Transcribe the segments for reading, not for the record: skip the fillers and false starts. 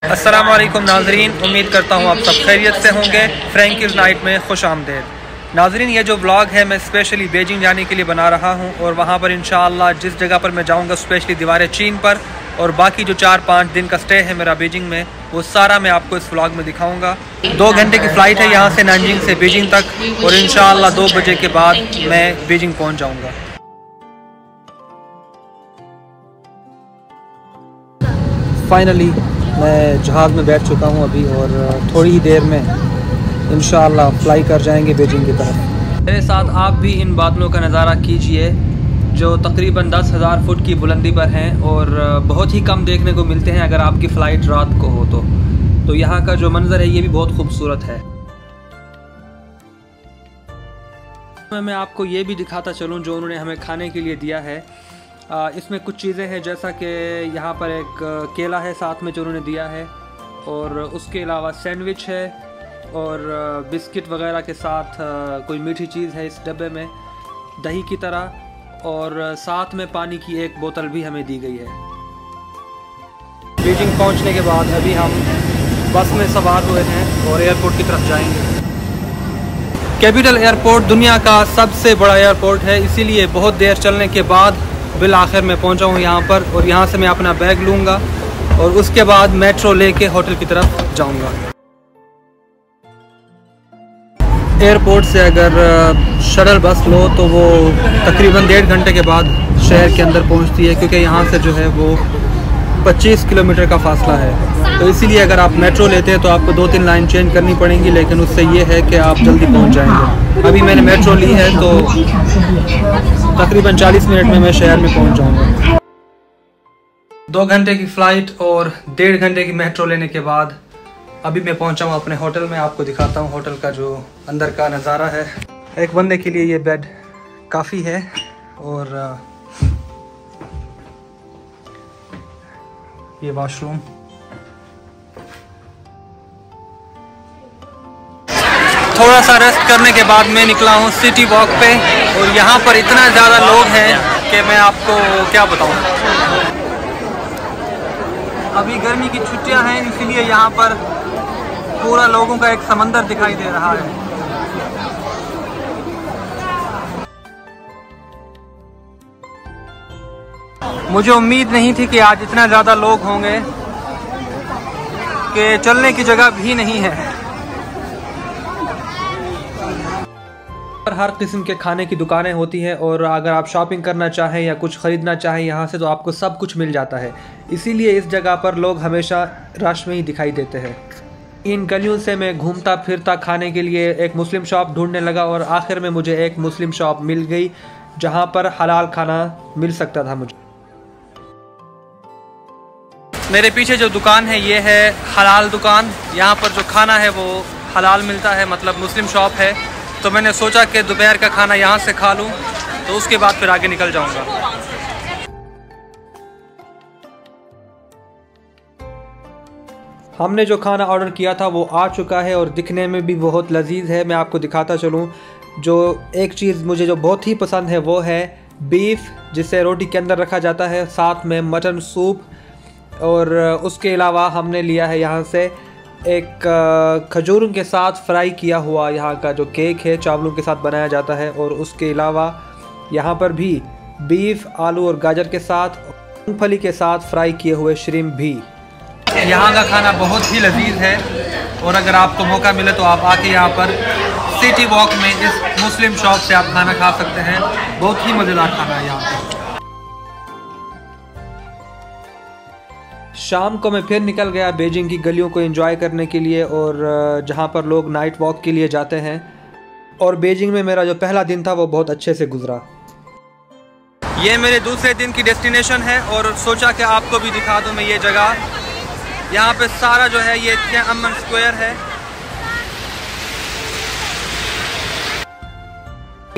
अस्सलाम वालेकुम नाजरीन, उम्मीद करता हूँ आप सब खैरियत से होंगे। फ्रैंकीज़ नाइट में खुश आमदेद। नाजरीन, ये जो व्लॉग है मैं स्पेशली बीजिंग जाने के लिए बना रहा हूँ और वहाँ पर इंशाअल्लाह जिस जगह पर मैं जाऊँगा, स्पेशली दीवार चीन पर, और बाकी जो 4-5 दिन का स्टे है मेरा बीजिंग में, वो सारा मैं आपको इस व्लॉग में दिखाऊँगा। 2 घंटे की फ़्लाइट है यहाँ से नानजिंग से बीजिंग तक, और इंशाअल्लाह 2 बजे के बाद मैं बीजिंग पहुँच जाऊँगा। फाइनली मैं जहाज़ में बैठ चुका हूँ अभी, और थोड़ी ही देर में इंशाअल्लाह फ्लाई कर जाएंगे बीजिंग की तरफ। मेरे साथ आप भी इन बादलों का नज़ारा कीजिए जो तकरीबन 10,000 फुट की बुलंदी पर हैं और बहुत ही कम देखने को मिलते हैं अगर आपकी फ़्लाइट रात को हो तो यहाँ का जो मंज़र है ये भी बहुत खूबसूरत है। मैं आपको ये भी दिखाता चलूँ जो उन्होंने हमें खाने के लिए दिया है। इसमें कुछ चीज़ें हैं, जैसा कि यहाँ पर एक केला है साथ में जो उन्होंने दिया है, और उसके अलावा सैंडविच है और बिस्किट वगैरह के साथ कोई मीठी चीज़ है इस डब्बे में दही की तरह, और साथ में पानी की एक बोतल भी हमें दी गई है। बीजिंग पहुँचने के बाद अभी हम बस में सवार हुए हैं और एयरपोर्ट की तरफ जाएंगे। कैपिटल एयरपोर्ट दुनिया का सबसे बड़ा एयरपोर्ट है, इसीलिए बहुत देर चलने के बाद बिल आखिर में पहुंचा हूँ यहाँ पर, और यहाँ से मैं अपना बैग लूँगा और उसके बाद मेट्रो लेके होटल की तरफ जाऊँगा। एयरपोर्ट से अगर शटल बस लो तो वो तकरीबन 1.5 घंटे के बाद शहर के अंदर पहुँचती है, क्योंकि यहाँ से जो है वो 25 किलोमीटर का फासला है। तो इसीलिए अगर आप मेट्रो लेते हैं तो आपको 2-3 लाइन चेंज करनी पड़ेंगी, लेकिन उससे ये है कि आप जल्दी पहुँच जाएंगे। अभी मैंने मेट्रो ली है तो तकरीबन 40 मिनट में मैं शहर में पहुंच जाऊंगा। 2 घंटे की फ़्लाइट और 1.5 घंटे की मेट्रो लेने के बाद अभी मैं पहुंचा हूं अपने होटल में। आपको दिखाता हूं होटल का जो अंदर का नज़ारा है। एक बंदे के लिए ये बेड काफ़ी है, और ये वॉशरूम। थोड़ा सा रेस्ट करने के बाद मैं निकला हूँ सिटी वॉक पे, और यहाँ पर इतना ज़्यादा लोग हैं कि मैं आपको क्या बताऊँ। अभी गर्मी की छुट्टियाँ हैं, इसीलिए यहाँ पर पूरा लोगों का एक समंदर दिखाई दे रहा है। मुझे उम्मीद नहीं थी कि आज इतना ज़्यादा लोग होंगे कि चलने की जगह भी नहीं है। हर किस्म के खाने की दुकानें होती हैं, और अगर आप शॉपिंग करना चाहें या कुछ ख़रीदना चाहें यहाँ से तो आपको सब कुछ मिल जाता है। इसीलिए इस जगह पर लोग हमेशा रश में ही दिखाई देते हैं। इन गलियों से मैं घूमता फिरता खाने के लिए एक मुस्लिम शॉप ढूंढने लगा, और आखिर में मुझे एक मुस्लिम शॉप मिल गई जहाँ पर हलाल खाना मिल सकता था मुझे। मेरे पीछे जो दुकान है ये है हलाल दुकान। यहाँ पर जो खाना है वो हलाल मिलता है, मतलब मुस्लिम शॉप है। तो मैंने सोचा कि दोपहर का खाना यहाँ से खा लूँ, तो उसके बाद फिर आगे निकल जाऊँगा। हमने जो खाना ऑर्डर किया था वो आ चुका है, और दिखने में भी बहुत लजीज है। मैं आपको दिखाता चलूँ। जो एक चीज़ मुझे जो बहुत ही पसंद है वो है बीफ, जिसे रोटी के अंदर रखा जाता है, साथ में मटन सूप, और उसके अलावा हमने लिया है यहाँ से एक खजूरों के साथ फ्राई किया हुआ यहाँ का जो केक है, चावलों के साथ बनाया जाता है, और उसके अलावा यहाँ पर भी बीफ, आलू और गाजर के साथ, मूंगफली के साथ फ्राई किए हुए श्रिम्प भी। यहाँ का खाना बहुत ही लजीज है, और अगर आपको मौका मिले तो आप आके यहाँ पर सिटी वॉक में इस मुस्लिम शॉप से आप खाना खा सकते हैं। बहुत ही मज़ेदार खाना है यहाँ पर। शाम को मैं फिर निकल गया बीजिंग की गलियों को एंजॉय करने के लिए, और जहाँ पर लोग नाइट वॉक के लिए जाते हैं। और बीजिंग में मेरा जो पहला दिन था वो बहुत अच्छे से गुजरा। ये मेरे दूसरे दिन की डेस्टिनेशन है, और सोचा कि आपको भी दिखा दूँ मैं ये जगह। यहाँ पे सारा जो है ये तियानअनमेन स्क्वायर है।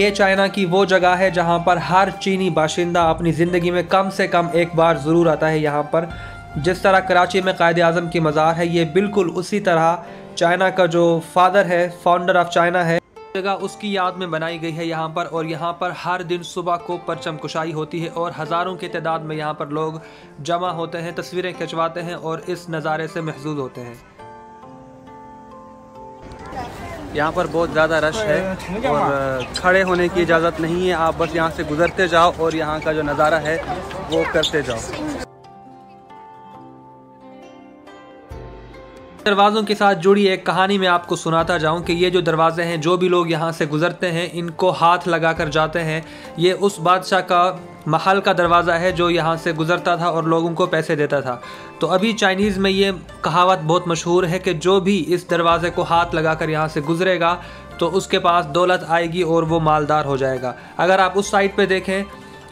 ये चाइना की वो जगह है जहाँ पर हर चीनी बाशिंदा अपनी ज़िंदगी में कम से कम एक बार ज़रूर आता है। यहाँ पर जिस तरह कराची में कायद आज़म की मज़ार है, ये बिल्कुल उसी तरह चाइना का जो फादर है, फाउंडर ऑफ चाइना है, जगह उसकी याद में बनाई गई है यहाँ पर, और यहाँ पर हर दिन सुबह को परचम कुशाई होती है और हज़ारों की तादाद में यहाँ पर लोग जमा होते हैं, तस्वीरें खिंचवाते हैं और इस नज़ारे से महसूस होते हैं। यहाँ पर बहुत ज़्यादा रश है और खड़े होने की इजाज़त नहीं है, आप बस यहाँ से गुज़रते जाओ और यहाँ का जो नज़ारा है वो करते जाओ। दरवाज़ों के साथ जुड़ी एक कहानी मैं आपको सुनाता जाऊं कि ये जो दरवाज़े हैं, जो भी लोग यहाँ से गुज़रते हैं इनको हाथ लगा कर जाते हैं। ये उस बादशाह का महल का दरवाज़ा है जो यहाँ से गुज़रता था और लोगों को पैसे देता था। तो अभी चाइनीज़ में ये कहावत बहुत मशहूर है कि जो भी इस दरवाज़े को हाथ लगा कर यहाँ से गुज़रेगा तो उसके पास दौलत आएगी और वो मालदार हो जाएगा। अगर आप उस साइड पर देखें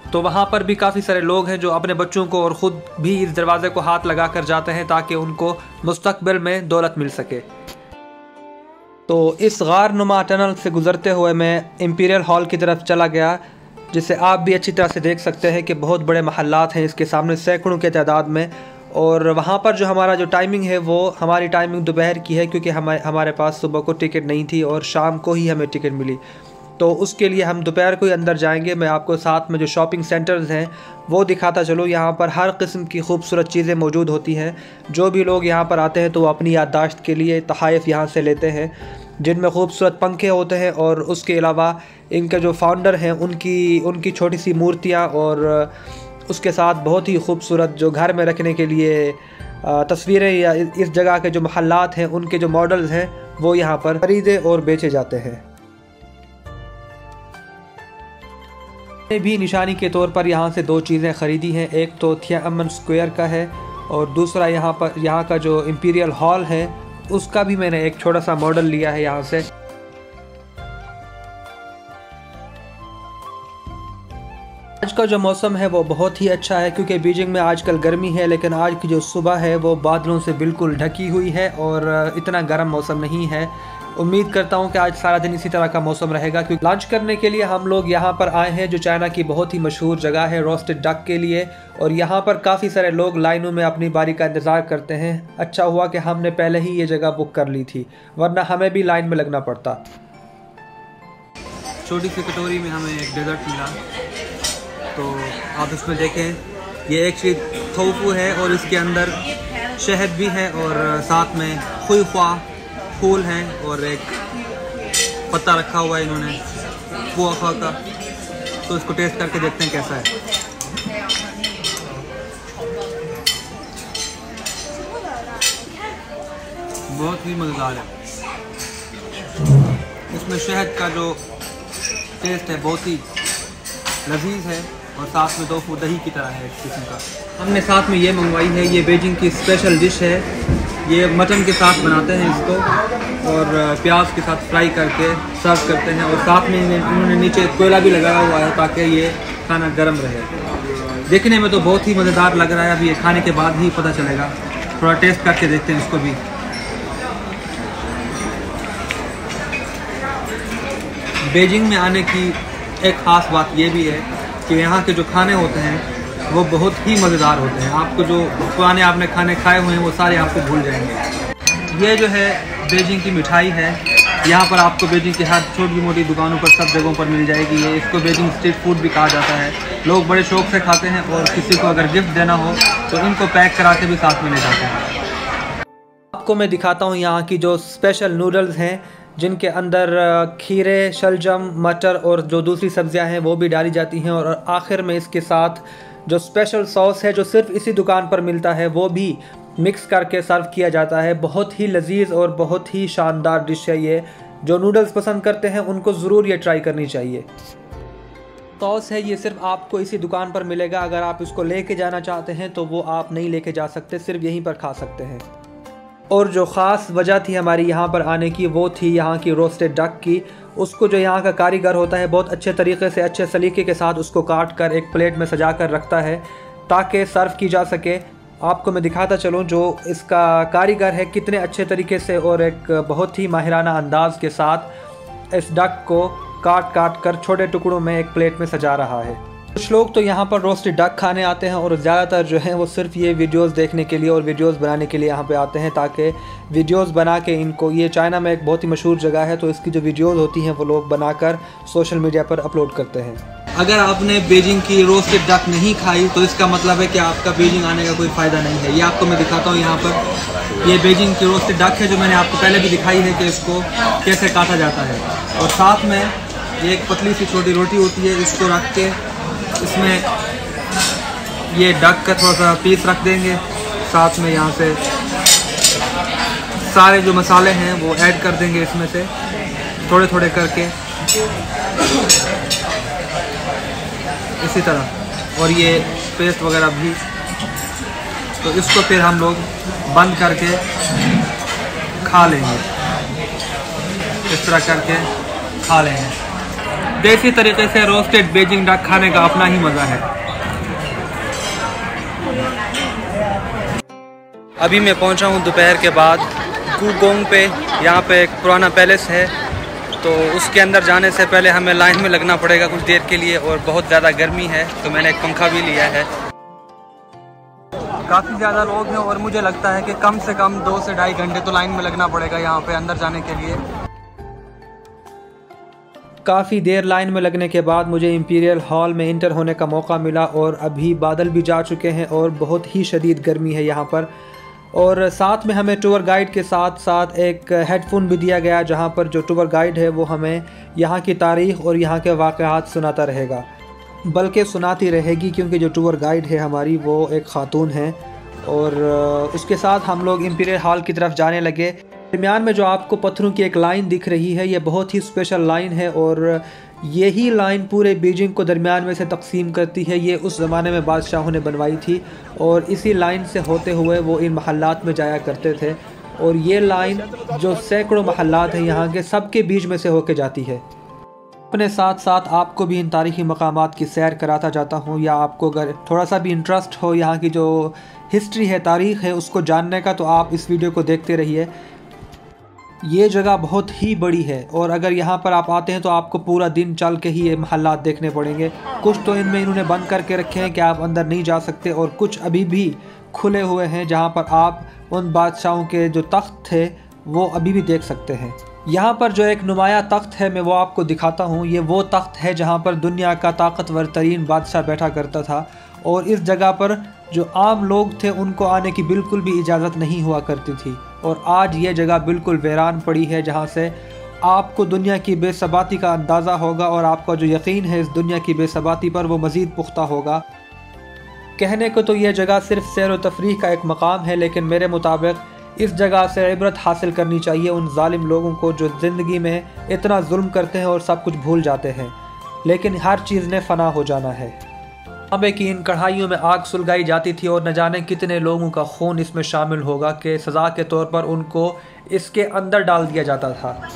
तो वहाँ पर भी काफ़ी सारे लोग हैं जो अपने बच्चों को और ख़ुद भी इस दरवाज़े को हाथ लगा कर जाते हैं ताकि उनको मुस्तक़बिल में दौलत मिल सके। तो इस गार नुमा टनल से गुज़रते हुए मैं इंपीरियल हॉल की तरफ चला गया, जिसे आप भी अच्छी तरह से देख सकते हैं कि बहुत बड़े महल्लात हैं इसके सामने, सैकड़ों के तादाद में। और वहाँ पर जो हमारा जो टाइमिंग है वो हमारी टाइमिंग दोपहर की है, क्योंकि हमारे पास सुबह को टिकट नहीं थी और शाम को ही हमें टिकट मिली। तो उसके लिए हम दोपहर को ही अंदर जाएंगे। मैं आपको साथ में जो शॉपिंग सेंटर्स हैं वो दिखाता चलूँ। यहाँ पर हर किस्म की खूबसूरत चीज़ें मौजूद होती हैं। जो भी लोग यहाँ पर आते हैं तो वो अपनी याददाश्त के लिए तोहफ़े यहाँ से लेते हैं, जिनमें खूबसूरत पंखे होते हैं और उसके अलावा इनके जो फाउंडर हैं उनकी छोटी सी मूर्तियाँ और उसके साथ बहुत ही खूबसूरत जो घर में रखने के लिए तस्वीरें या इस जगह के जो महल्लात हैं उनके जो मॉडल्स हैं वो यहाँ पर खरीदे और बेचे जाते हैं। मैंने भी निशानी के तौर पर यहाँ से दो चीज़ें ख़रीदी हैं। एक तो थियानमन स्क्वायर का है और दूसरा यहाँ का जो इंपीरियल हॉल है उसका भी मैंने एक छोटा सा मॉडल लिया है यहाँ से। आज का जो मौसम है वो बहुत ही अच्छा है, क्योंकि बीजिंग में आजकल गर्मी है, लेकिन आज की जो सुबह है वो बादलों से बिल्कुल ढकी हुई है और इतना गर्म मौसम नहीं है। उम्मीद करता हूँ कि आज सारा दिन इसी तरह का मौसम रहेगा, क्योंकि लंच करने के लिए हम लोग यहाँ पर आए हैं जो चाइना की बहुत ही मशहूर जगह है रोस्टेड डक के लिए। और यहाँ पर काफ़ी सारे लोग लाइनों में अपनी बारी का इंतज़ार करते हैं। अच्छा हुआ कि हमने पहले ही ये जगह बुक कर ली थी, वरना हमें भी लाइन में लगना पड़ता। छोटी सी कटोरी में हमें एक डेजर्ट मिला, तो आप इसमें देखें, ये एक चीज़ टोफू है और इसके अंदर शहद भी है और साथ में खुईख्वा फूल हैं और एक पत्ता रखा हुआ है इन्होंने फुआफा का। तो इसको टेस्ट करके देखते हैं कैसा है। बहुत ही मज़ेदार है। इसमें शहद का जो टेस्ट है बहुत ही लजीज है और साथ में टोफू दही की तरह है एक किस्म का। हमने साथ में ये मंगवाई है, ये बीजिंग की स्पेशल डिश है। ये मटन के साथ बनाते हैं इसको और प्याज के साथ फ्राई करके सर्व करते हैं और साथ में इन्होंने नीचे कोयला भी लगाया हुआ है ताकि ये खाना गर्म रहे। देखने में तो बहुत ही मज़ेदार लग रहा है, अभी ये खाने के बाद ही पता चलेगा। थोड़ा टेस्ट करके देखते हैं इसको भी। बीजिंग में आने की एक ख़ास बात ये भी है कि यहाँ के जो खाने होते हैं वो बहुत ही मज़ेदार होते हैं। आपको जो पुराने आपने खाने खाए हुए हैं वो सारे आपको भूल जाएंगे। ये जो है बीजिंग की मिठाई है। यहाँ पर आपको बीजिंग की हर छोटी मोटी दुकानों पर सब जगहों पर मिल जाएगी। ये इसको बीजिंग स्ट्रीट फूड भी कहा जाता है। लोग बड़े शौक से खाते हैं और किसी को अगर गिफ्ट देना हो तो इनको पैक करा के भी साथ में ले जाते हैं। आपको मैं दिखाता हूँ यहाँ की जो स्पेशल नूडल्स हैं, जिनके अंदर खीरे, शलजम, मटर और जो दूसरी सब्जियां हैं वो भी डाली जाती हैं। और आखिर में इसके साथ जो स्पेशल सॉस है जो सिर्फ इसी दुकान पर मिलता है वो भी मिक्स करके सर्व किया जाता है। बहुत ही लजीज और बहुत ही शानदार डिश है ये। जो नूडल्स पसंद करते हैं उनको ज़रूर ये ट्राई करनी चाहिए। सॉस है ये सिर्फ आपको इसी दुकान पर मिलेगा। अगर आप इसको लेके जाना चाहते हैं तो वो आप नहीं लेके जा सकते, सिर्फ यहीं पर खा सकते हैं। और जो ख़ास वजह थी हमारी यहाँ पर आने की वो थी यहाँ की रोस्टेड डक की। उसको जो यहाँ का कारीगर होता है बहुत अच्छे तरीके से, अच्छे सलीके के साथ उसको काट कर एक प्लेट में सजा कर रखता है ताकि सर्व की जा सके। आपको मैं दिखाता चलूँ जो इसका कारीगर है कितने अच्छे तरीके से और एक बहुत ही माहिराना अंदाज के साथ इस डक को काट कर छोटे टुकड़ों में एक प्लेट में सजा रहा है। कुछ लोग तो यहाँ पर रोस्टेड डक खाने आते हैं और ज़्यादातर जो है वो सिर्फ ये वीडियोस देखने के लिए और वीडियोस बनाने के लिए यहाँ पे आते हैं, ताकि वीडियोस बना के इनको, ये चाइना में एक बहुत ही मशहूर जगह है, तो इसकी जो वीडियोस होती हैं वो लोग बनाकर सोशल मीडिया पर अपलोड करते हैं। अगर आपने बीजिंग की रोस्टेड डक नहीं खाई तो इसका मतलब है कि आपका बीजिंग आने का कोई फ़ायदा नहीं है। ये आपको मैं दिखाता हूँ यहाँ पर, ये बीजिंग की रोस्टेड डक है जो मैंने आपको पहले भी दिखाई है कि इसको कैसे काटा जाता है। और साथ में ये एक पतली सी छोटी रोटी होती है, इसको रख के इसमें ये डक का थोड़ा सा पीस रख देंगे, साथ में यहाँ से सारे जो मसाले हैं वो ऐड कर देंगे इसमें से थोड़े थोड़े करके इसी तरह, और ये पेस्ट वगैरह भी। तो इसको फिर हम लोग बंद करके खा लेंगे, इस तरह करके खा लेंगे। देसी तरीके से रोस्टेड बीजिंग डक खाने का अपना ही मज़ा है। अभी मैं पहुंचा हूं दोपहर के बाद कुगोंग पे। यहाँ पे एक पुराना पैलेस है, तो उसके अंदर जाने से पहले हमें लाइन में लगना पड़ेगा कुछ देर के लिए, और बहुत ज़्यादा गर्मी है तो मैंने एक पंखा भी लिया है। काफ़ी ज़्यादा लोग हैं और मुझे लगता है कि कम से कम 2 से ढाई घंटे तो लाइन में लगना पड़ेगा यहाँ पे अंदर जाने के लिए। काफ़ी देर लाइन में लगने के बाद मुझे इंपीरियल हॉल में इंटर होने का मौका मिला, और अभी बादल भी जा चुके हैं और बहुत ही शदीद गर्मी है यहाँ पर। और साथ में हमें टूर गाइड के साथ साथ एक हेडफोन भी दिया गया, जहाँ पर जो टूर गाइड है वो हमें यहाँ की तारीख़ और यहाँ के वाक़यात सुनाता रहेगा, बल्कि सुनाती रहेगी, क्योंकि जो टूर गाइड है हमारी वो एक ख़ातून है। और उसके साथ हम लोग इंपीरियल हॉल की तरफ जाने लगे। दरमियान में जो आपको पत्थरों की एक लाइन दिख रही है, ये बहुत ही स्पेशल लाइन है, और यही लाइन पूरे बीजिंग को दरमियान में से तकसीम करती है। ये उस ज़माने में बादशाहों ने बनवाई थी, और इसी लाइन से होते हुए वो इन महल्लात में जाया करते थे। और ये लाइन जो सैकड़ों महल्लात हैं यहाँ के, सबके बीच में से होके जाती है। अपने साथ साथ आपको भी इन तारीख़ी मकामात की सैर कराता जाता हूँ, या आपको अगर थोड़ा सा भी इंटरेस्ट हो यहाँ की जो हिस्ट्री है, तारीख़ है, उसको जानने का, तो आप इस वीडियो को देखते रहिए। ये जगह बहुत ही बड़ी है, और अगर यहाँ पर आप आते हैं तो आपको पूरा दिन चल के ही ये महल्लात देखने पड़ेंगे। कुछ तो इनमें इन्होंने बंद करके रखे हैं कि आप अंदर नहीं जा सकते, और कुछ अभी भी खुले हुए हैं जहाँ पर आप उन बादशाहों के जो तख्त थे वो अभी भी देख सकते हैं। यहाँ पर जो एक नुमाया तख्त है, मैं वो आपको दिखाता हूँ। ये वो तख्त है जहाँ पर दुनिया का ताकतवर तरीन बादशाह बैठा करता था, और इस जगह पर जो आम लोग थे उनको आने की बिल्कुल भी इजाज़त नहीं हुआ करती थी। और आज ये जगह बिल्कुल वीरान पड़ी है, जहाँ से आपको दुनिया की बेसबाती का अंदाज़ा होगा, और आपका जो यकीन है इस दुनिया की बेसबाती पर वो मज़ीद पुख्ता होगा। कहने को तो यह जगह सिर्फ सैर व तफरीह का एक मकाम है, लेकिन मेरे मुताबिक इस जगह से इबरत हासिल करनी चाहिए उन जालिम लोगों को जो ज़िंदगी में इतना जुल्म करते हैं और सब कुछ भूल जाते हैं, लेकिन हर चीज़ ने फ़ना हो जाना है। तांबे की इन कढ़ाइयों में आग सुलगाई जाती थी, और न जाने कितने लोगों का खून इसमें शामिल होगा कि सज़ा के तौर पर उनको इसके अंदर डाल दिया जाता था।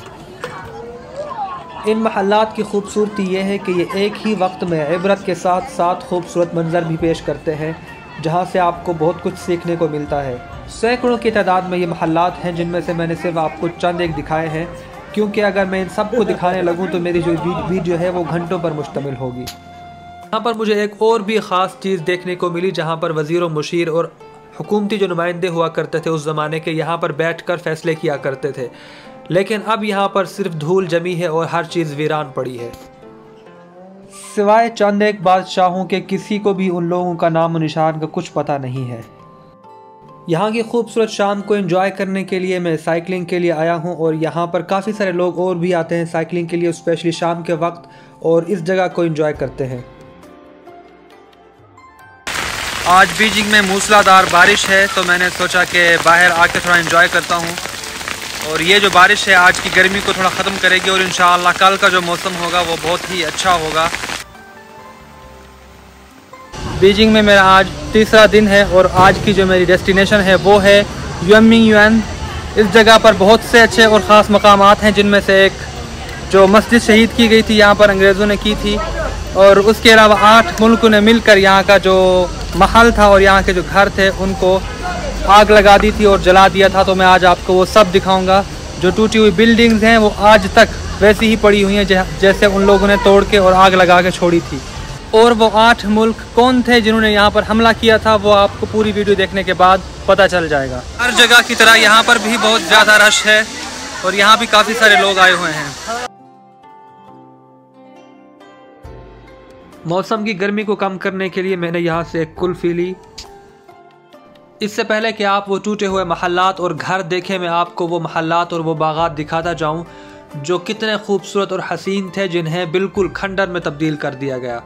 इन महल्लात की खूबसूरती यह है कि ये एक ही वक्त में इबरत के साथ साथ खूबसूरत मंजर भी पेश करते हैं, जहाँ से आपको बहुत कुछ सीखने को मिलता है। सैकड़ों की तादाद में ये महल्लात हैं, जिनमें से मैंने सिर्फ आपको चंद एक दिखाए हैं, क्योंकि अगर मैं इन सबको दिखाने लगूँ तो मेरी जो वीडियो है वो घंटों पर मुश्तमिल होगी। यहाँ पर मुझे एक और भी ख़ास चीज़ देखने को मिली, जहाँ पर वज़ीर व मुशीर और हुकूमती जो नुमाइंदे हुआ करते थे उस ज़माने के, यहाँ पर बैठकर फ़ैसले किया करते थे। लेकिन अब यहाँ पर सिर्फ धूल जमी है और हर चीज़ वीरान पड़ी है। सिवाय चंद एक बादशाहों के किसी को भी उन लोगों का नाम निशान का कुछ पता नहीं है। यहाँ की खूबसूरत शाम को एंजॉय करने के लिए मैं साइकिलिंग के लिए आया हूँ, और यहाँ पर काफ़ी सारे लोग और भी आते हैं साइकिलिंग के लिए, स्पेशली शाम के वक्त, और इस जगह को एंजॉय करते हैं। आज बीजिंग में मूसलाधार बारिश है, तो मैंने सोचा कि बाहर आके थोड़ा एंजॉय करता हूँ, और ये जो बारिश है आज की गर्मी को थोड़ा ख़त्म करेगी, और इंशाअल्लाह कल का जो मौसम होगा वो बहुत ही अच्छा होगा। बीजिंग में मेरा आज तीसरा दिन है, और आज की जो मेरी डेस्टिनेशन है वो है युएमिंग। इस जगह पर बहुत से अच्छे और ख़ास मकामात हैं, जिनमें से एक जो मस्जिद शहीद की गई थी यहाँ पर अंग्रेज़ों ने की थी, और उसके अलावा 8 मुल्कों ने मिलकर यहाँ का जो महल था और यहाँ के जो घर थे उनको आग लगा दी थी और जला दिया था। तो मैं आज आपको वो सब दिखाऊंगा। जो टूटी हुई बिल्डिंग्स हैं वो आज तक वैसी ही पड़ी हुई हैं जैसे उन लोगों ने तोड़ के और आग लगा के छोड़ी थी। और वो 8 मुल्क कौन थे जिन्होंने यहाँ पर हमला किया था, वो आपको पूरी वीडियो देखने के बाद पता चल जाएगा। हर जगह की तरह यहाँ पर भी बहुत ज़्यादा रश है और यहाँ भी काफ़ी सारे लोग आए हुए हैं। मौसम की गर्मी को कम करने के लिए मैंने यहाँ से एक कुल्फी ली। इससे पहले कि आप वो टूटे हुए महल्लात और घर देखें, मैं आपको वो महल्लात और वो बागात दिखाता जाऊँ जो कितने खूबसूरत और हसीन थे, जिन्हें बिल्कुल खंडर में तब्दील कर दिया गया।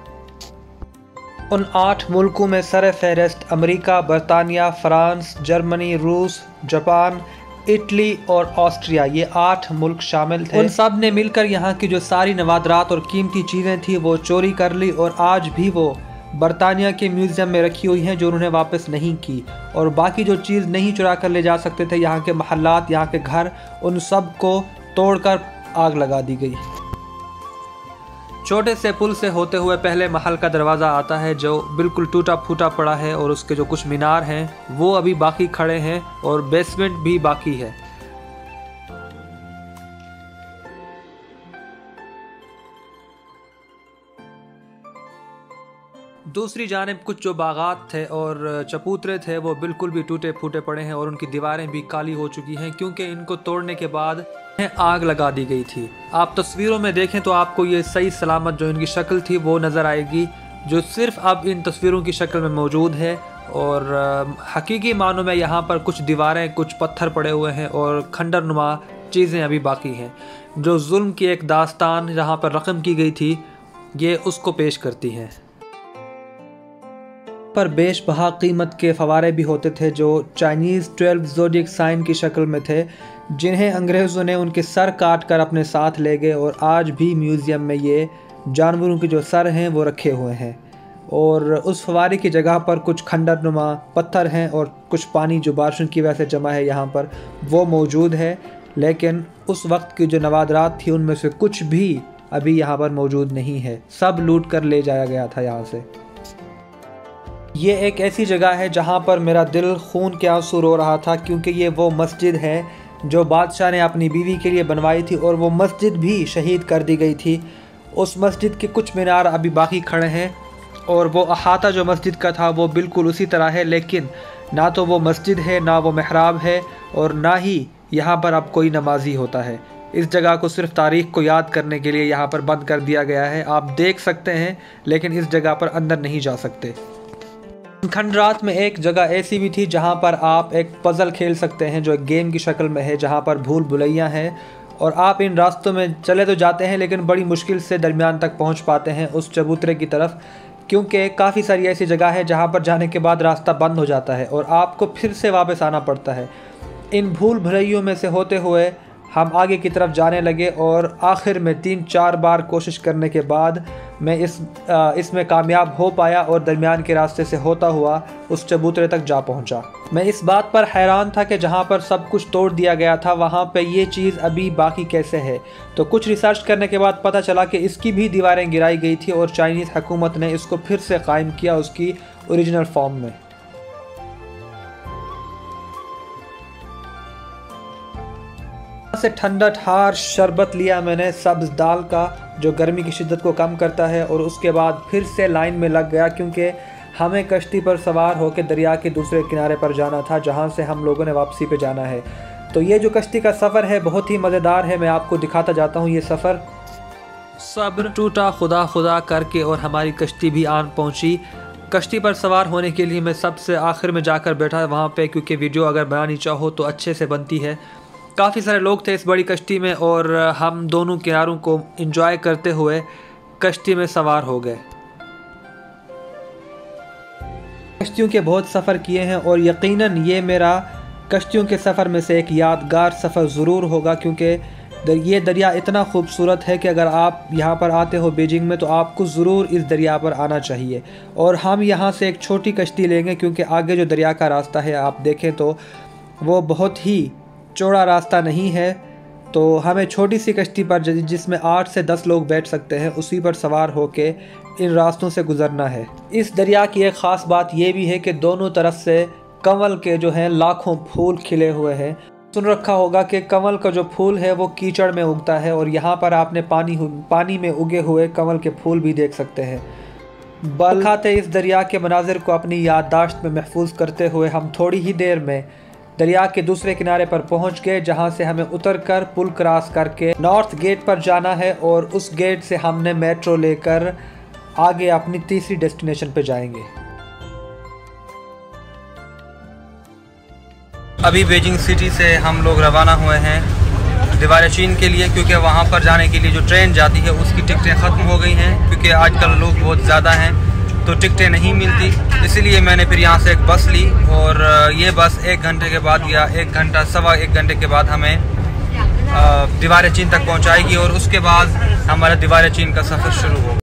उन 8 मुल्कों में सर फहरिस्त अमेरिका, बरतानिया, फ्रांस, जर्मनी, रूस, जापान, इटली और ऑस्ट्रिया, ये 8 मुल्क शामिल थे। उन सब ने मिलकर यहाँ की जो सारी नवादरात और कीमती चीज़ें थी वो चोरी कर ली और आज भी वो बरतानिया के म्यूज़ियम में रखी हुई हैं, जो उन्होंने वापस नहीं की। और बाकी जो चीज़ नहीं चुरा कर ले जा सकते थे, यहाँ के महल्लात, यहाँ के घर, उन सब को तोड़कर आग लगा दी गई। छोटे से पुल से होते हुए पहले महल का दरवाज़ा आता है जो बिल्कुल टूटा फूटा पड़ा है और उसके जो कुछ मीनार हैं वो अभी बाकी खड़े हैं और बेसमेंट भी बाकी है। दूसरी जानिब कुछ जो बागात थे और चबूतरे थे वो बिल्कुल भी टूटे फूटे पड़े हैं और उनकी दीवारें भी काली हो चुकी हैं, क्योंकि इनको तोड़ने के बाद आग लगा दी गई थी। आप तस्वीरों में देखें तो आपको ये सही सलामत जो इनकी शक्ल थी वो नज़र आएगी, जो सिर्फ अब इन तस्वीरों की शक्ल में मौजूद है। और हकीकी मानों में यहाँ पर कुछ दीवारें, कुछ पत्थर पड़े हुए हैं और खंडर नुमा चीज़ें अभी बाकी हैं, जो जुल्म की एक दास्तान जहाँ पर रकम की गई थी ये उसको पेश करती हैं। पर बेशबहा कीमत के फवारे भी होते थे जो चाइनीज़ 12 ज़ोडिएक साइन की शक्ल में थे, जिन्हें अंग्रेज़ों ने उनके सर काट कर अपने साथ ले गए और आज भी म्यूज़ियम में ये जानवरों के जो सर हैं वो रखे हुए हैं। और उस फवारे की जगह पर कुछ खंडर नुमा पत्थर हैं और कुछ पानी जो बारिशों की वजह से जमा है यहाँ पर वो मौजूद है, लेकिन उस वक्त की जो नवादरात थी उनमें से कुछ भी अभी यहाँ पर मौजूद नहीं है, सब लूट कर ले जाया गया था यहाँ से। ये एक ऐसी जगह है जहाँ पर मेरा दिल खून के आंसू रो रहा था, क्योंकि ये वो मस्जिद है जो बादशाह ने अपनी बीवी के लिए बनवाई थी और वो मस्जिद भी शहीद कर दी गई थी। उस मस्जिद के कुछ मीनार अभी बाकी खड़े हैं और वो अहाता जो मस्जिद का था वो बिल्कुल उसी तरह है, लेकिन ना तो वो मस्जिद है, ना वो महराब है और ना ही यहाँ पर अब कोई नमाजी होता है। इस जगह को सिर्फ तारीख़ को याद करने के लिए यहाँ पर बंद कर दिया गया है। आप देख सकते हैं लेकिन इस जगह पर अंदर नहीं जा सकते। खंडरात में एक जगह ऐसी भी थी जहाँ पर आप एक पज़ल खेल सकते हैं जो एक गेम की शक्ल में है, जहाँ पर भूल भुलैया हैं और आप इन रास्तों में चले तो जाते हैं लेकिन बड़ी मुश्किल से दरमियान तक पहुँच पाते हैं उस चबूतरे की तरफ, क्योंकि काफ़ी सारी ऐसी जगह है जहाँ पर जाने के बाद रास्ता बंद हो जाता है और आपको फिर से वापस आना पड़ता है। इन भूल भुलैयों में से होते हुए हम आगे की तरफ जाने लगे और आखिर में 3-4 बार कोशिश करने के बाद मैं इसमें कामयाब हो पाया और दरमियान के रास्ते से होता हुआ उस चबूतरे तक जा पहुंचा। मैं इस बात पर हैरान था कि जहां पर सब कुछ तोड़ दिया गया था वहां पे ये चीज़ अभी बाकी कैसे है। तो कुछ रिसर्च करने के बाद पता चला कि इसकी भी दीवारें गिराई गई थी और चाइनीज़ हुकूमत ने इसको फिर से कायम किया उसकी ओरिजिनल फॉर्म में। से ठंडा ठार शरबत लिया मैंने सब्ज़ दाल का, जो गर्मी की शिद्दत को कम करता है, और उसके बाद फिर से लाइन में लग गया क्योंकि हमें कश्ती पर सवार होकर दरिया के दूसरे किनारे पर जाना था जहां से हम लोगों ने वापसी पे जाना है। तो ये जो कश्ती का सफ़र है बहुत ही मज़ेदार है, मैं आपको दिखाता जाता हूँ ये सफ़र। सब्र टूटा खुदा खुदा करके और हमारी कश्ती भी आन पहुँची। कश्ती पर सवार होने के लिए मैं सबसे आखिर में जाकर बैठा वहाँ पे, क्योंकि वीडियो अगर बनानी चाहो तो अच्छे से बनती है। काफ़ी सारे लोग थे इस बड़ी कश्ती में और हम दोनों किनारों को एंजॉय करते हुए कश्ती में सवार हो गए। कश्तियों के बहुत सफ़र किए हैं और यकीनन ये मेरा कश्तियों के सफ़र में से एक यादगार सफ़र ज़रूर होगा, क्योंकि ये दरिया इतना खूबसूरत है कि अगर आप यहाँ पर आते हो बीजिंग में तो आपको ज़रूर इस दरिया पर आना चाहिए। और हम यहाँ से एक छोटी कश्ती लेंगे क्योंकि आगे जो दरिया का रास्ता है आप देखें तो वो बहुत ही चौड़ा रास्ता नहीं है, तो हमें छोटी सी कश्ती पर जिसमें 8 से 10 लोग बैठ सकते हैं उसी पर सवार होके इन रास्तों से गुज़रना है। इस दरिया की एक ख़ास बात यह भी है कि दोनों तरफ से कमल के जो हैं लाखों फूल खिले हुए हैं। सुन रखा होगा कि कमल का जो फूल है वो कीचड़ में उगता है और यहाँ पर आपने पानी में उगे हुए कमल के फूल भी देख सकते हैं। बल खाते इस दरिया के मनाजिर को अपनी याददाश्त में महफूज करते हुए हम थोड़ी ही देर में दरिया के दूसरे किनारे पर पहुंच गए, जहां से हमें उतरकर पुल क्रॉस करके नॉर्थ गेट पर जाना है और उस गेट से हमने मेट्रो लेकर आगे अपनी तीसरी डेस्टिनेशन पर जाएंगे। अभी बीजिंग सिटी से हम लोग रवाना हुए हैं दीवार चीन के लिए, क्योंकि वहाँ पर जाने के लिए जो ट्रेन जाती है उसकी टिकटें ख़त्म हो गई हैं, क्योंकि आजकल लोग बहुत ज़्यादा हैं तो टिकटें नहीं मिलती। इसीलिए मैंने फिर यहाँ से एक बस ली और ये बस 1 घंटे के बाद या 1 घंटा सवा 1 घंटे के बाद हमें दीवार चीन तक पहुँचाएगी और उसके बाद हमारा दीवार चीन का सफ़र शुरू होगा।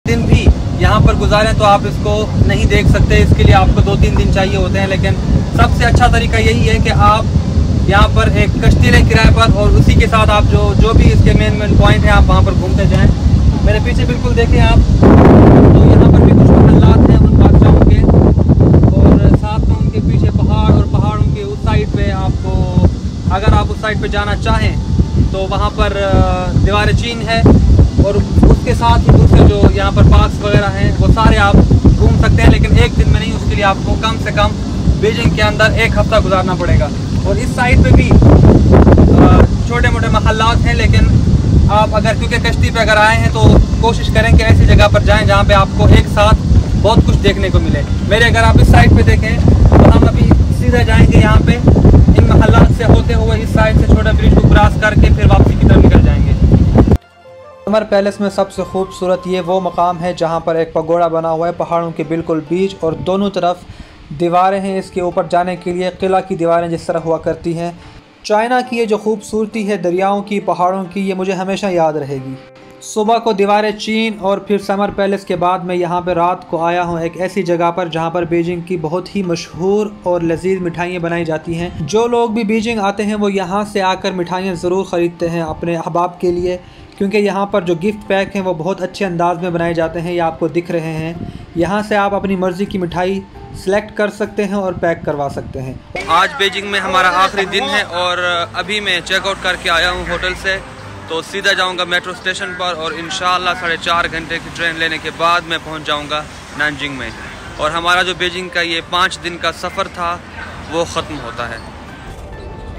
दिन भी यहाँ पर गुजारें तो आप इसको नहीं देख सकते, इसके लिए आपको 2-3 दिन चाहिए होते हैं। लेकिन सबसे अच्छा तरीका यही है कि आप यहाँ पर एक कश्ती लें किराए पर और उसी के साथ आप जो भी इसके मेन पॉइंट हैं आप वहाँ पर घूमते जाएं। मेरे पीछे बिल्कुल देखें आप, तो यहाँ पर भी कुछ महल्लात हैं उन बादशाहों के, और साथ में उनके पीछे पहाड़, और पहाड़ों के उस साइड पे आपको, अगर आप उस साइड पे जाना चाहें तो वहाँ पर दीवार चीन है, और उसके साथ ही दूसरे जो यहाँ पर पार्क्स वगैरह हैं वो सारे आप घूम सकते हैं। लेकिन एक दिन में नहीं, उसके लिए आपको कम से कम बीजिंग के अंदर 1 हफ्ता गुजारना पड़ेगा। और इस साइड पे भी छोटे मोटे महल्लात हैं, लेकिन आप अगर क्योंकि कश्ती पे अगर आए हैं तो कोशिश करें कि ऐसी जगह पर जाएं जहाँ पे आपको एक साथ बहुत कुछ देखने को मिले। मेरे अगर आप इस साइड पे देखें तो हम अभी सीधा जाएंगे यहाँ पे, इन महल्लात से होते हुए इस साइड से छोटा ब्रिज को क्रॉस करके फिर वापसी की तरफ निकल जाएंगे। समर पैलेस में सबसे खूबसूरत ये वो मकाम है जहाँ पर एक पगोड़ा बना हुआ है पहाड़ों के बिल्कुल बीच, और दोनों तरफ दीवारें हैं इसके ऊपर जाने के लिए, किला की दीवारें जिस तरह हुआ करती हैं। चाइना की ये जो खूबसूरती है दरियाओं की, पहाड़ों की, ये मुझे हमेशा याद रहेगी। सुबह को दीवारें चीन और फिर समर पैलेस के बाद मैं यहाँ पर रात को आया हूँ एक ऐसी जगह पर जहाँ पर बीजिंग की बहुत ही मशहूर और लजीज मिठाइयाँ बनाई जाती हैं। जो लोग भी बीजिंग आते हैं वो यहाँ से आकर मिठाइयाँ ज़रूर ख़रीदते हैं अपने अहबाब के लिए, क्योंकि यहाँ पर जो गिफ्ट पैक हैं वो बहुत अच्छे अंदाज में बनाए जाते हैं। ये आपको दिख रहे हैं, यहाँ से आप अपनी मर्ज़ी की मिठाई सेलेक्ट कर सकते हैं और पैक करवा सकते हैं। आज बीजिंग में हमारा आखिरी दिन है और अभी मैं चेकआउट करके आया हूँ होटल से, तो सीधा जाऊँगा मेट्रो स्टेशन पर और इंशाल्लाह 4.5 घंटे की ट्रेन लेने के बाद मैं पहुँच जाऊँगा नानजिंग में, और हमारा जो बीजिंग का ये 5 दिन का सफ़र था वो ख़त्म होता है।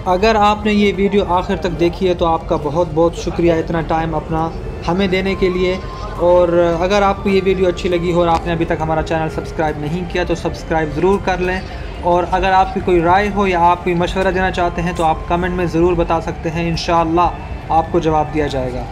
अगर आपने ये वीडियो आखिर तक देखी है तो आपका बहुत बहुत शुक्रिया इतना टाइम अपना हमें देने के लिए। और अगर आपको ये वीडियो अच्छी लगी हो और आपने अभी तक हमारा चैनल सब्सक्राइब नहीं किया तो सब्सक्राइब ज़रूर कर लें। और अगर आपकी कोई राय हो या आप कोई मशवरा देना चाहते हैं तो आप कमेंट में ज़रूर बता सकते हैं, इंशाअल्लाह आपको जवाब दिया जाएगा।